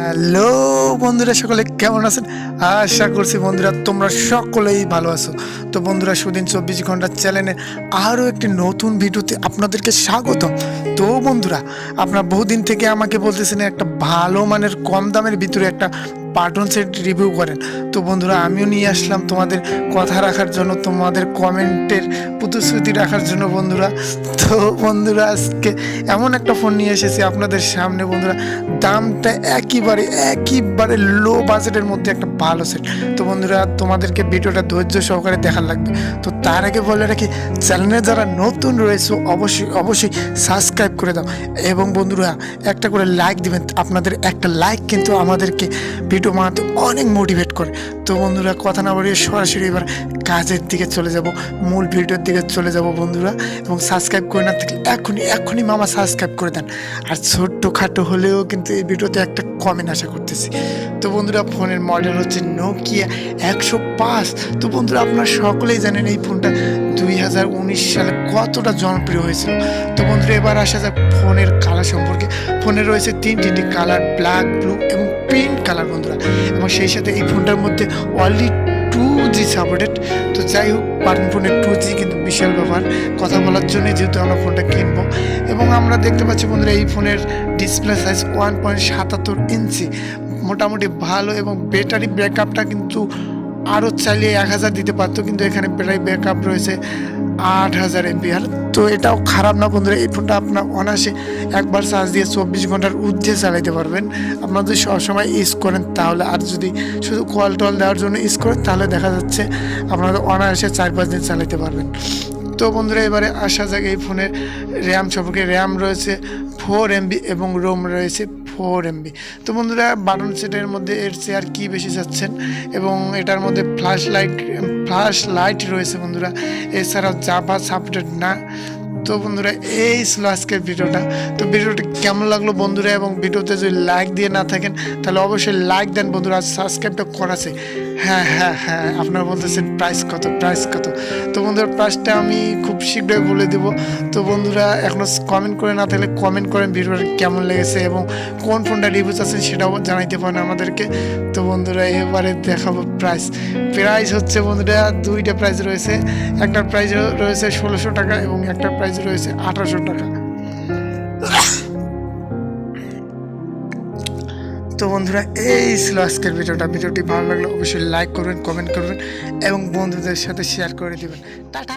Hello বন্ধুরা, সকলে কেমন আছেন? আশা করছি বন্ধুরা তোমরা সকলেই ভালো আছো। তো বন্ধুরা, সুদিন 24 ঘন্টা চ্যানেলে আরও একটি নতুন ভিডিওতে আপনাদেরকে স্বাগতম। তো বন্ধুরা, আপনারা বহুদিন থেকে আমাকে বলতেছেন একটা ভালো মানের কম দামের ভিতরে একটা বাটন সেট রিভিউ করেন। তো বন্ধুরা, আমিও নিয়ে আসলাম তোমাদের কথা রাখার জন্য, তোমাদের কমেন্টের প্রতিশ্রুতি রাখার জন্য বন্ধুরা। তো বন্ধুরা, আজকে এমন একটা ফোন নিয়ে এসেছি আপনাদের সামনে বন্ধুরা, দামটা একেবারে লো বাজেটের মধ্যে একটা ভালো সেট। তো বন্ধুরা, তোমাদেরকে ভিডিওটা ধৈর্য সহকারে দেখার লাগবে। তো তার আগে বলে রাখি, চ্যানেলে যারা নতুন রয়েছে অবশ্যই সাবস্ক্রাইব করে দাও, এবং বন্ধুরা একটা করে লাইক দিবেন। আপনাদের একটা লাইক কিন্তু আমাদেরকে ভিডিও বানাতে অনেক মোটিভেট করে। তো বন্ধুরা, কথা না বাড়িয়ে সরাসরি এবার কাজের দিকে চলে যাব, মূল ভিডিওর দিকে চলে যাব বন্ধুরা। এবং সাবস্ক্রাইব করে না থাকলে এখনই মামা সাবস্ক্রাইব করে দেন। আর ছোট্টখাটো হলেও কিন্তু এই ভিডিওতে একটা কমেন্ট আশা করতেছি। তো বন্ধুরা, ফোনের মডেল হচ্ছে নোকিয়া 105। তো বন্ধুরা, আপনারা সকলেই জানেন এই ফোনটা 2019 সালে কতটা জনপ্রিয় হয়েছিল। তো বন্ধুরা, এবার আসা যাক ফোনের কালার সম্পর্কে। ফোনে রয়েছে তিনটি কালার, ব্ল্যাক, ব্লু এবং প্রিন্ট কালার বন্ধুরা। এবং সেই সাথে এই ফোনটার মধ্যে অনলি 2G সাপোর্টেড। তো যাই হোক, বাটন ফোনের 2G কিন্তু বিশাল ব্যাপার কথা বলার জন্য, যেহেতু আমরা ফোনটা কিনবো। এবং আমরা দেখতে পাচ্ছি বন্ধুরা, এই ফোনের ডিসপ্লে সাইজ 1.77 ইঞ্চি, মোটামুটি ভালো। এবং ব্যাটারি ব্যাকআপটা কিন্তু আরও চাইলে 1000 দিতে পারতো, কিন্তু এখানে ব্যাটারি ব্যাকআপ রয়েছে 8000 mAh। তো এটাও খারাপ না বন্ধুরা। এই ফোনটা আপনার অনায়াসে একবার চার্জ দিয়ে 24 ঘন্টার ঊর্ধ্বে চালাইতে পারবেন, আপনারা যদি সবসময় ইউজ করেন তাহলে। আর যদি শুধু কল টল দেওয়ার জন্য ইউজ করেন তাহলে দেখা যাচ্ছে আপনারা অনায়াসে 4-5 দিন চালাইতে পারবেন। তো বন্ধুরা, এবারে আসা যাক এই ফোনের র্যাম সম্পর্কে। র্যাম রয়েছে 4 MB এবং রোম রয়েছে 4 MB। তো বন্ধুরা, বাটন সেটের মধ্যে এর চেয়ে আর কি বেশি চাচ্ছেন। এবং এটার মধ্যে ফ্ল্যাশ লাইট রয়েছে বন্ধুরা, এছাড়াও জাভা সাপোর্টেড না। তো বন্ধুরা, এই ছিল আজকের ভিডিওটা। তো ভিডিওটা কেমন লাগলো বন্ধুরা, এবং ভিডিওতে যদি লাইক দিয়ে না থাকেন তাহলে অবশ্যই লাইক দেন বন্ধুরা। সাবস্ক্রাইবটা করাছে। হ্যাঁ, আপনারা বলতেছেন প্রাইস কত। তো বন্ধুরা, প্রাইসটা আমি খুব শীঘ্রই বলে দেব। তো বন্ধুরা, এখনও কমেন্ট করে না থাকলে কমেন্ট করেন ভিডিওটা কেমন লেগেছে, এবং কোন ফোনটা রিভিউ আছেন সেটাও জানাইতে পারেন আমাদেরকে। তো বন্ধুরা, এবারে দেখাবো প্রাইস হচ্ছে বন্ধুরা, দুইটা প্রাইস রয়েছে। একটা প্রাইস রয়েছে 1600 টাকা এবং একটা প্রাইস রয়েছে 1800 টাকা। তো বন্ধুরা, এই ছিল আজকের ভিডিওটি ভালো লাগলে অবশ্যই লাইক করবেন, কমেন্ট করবেন এবং বন্ধুদের সাথে শেয়ার করে দেবেন। টাটা।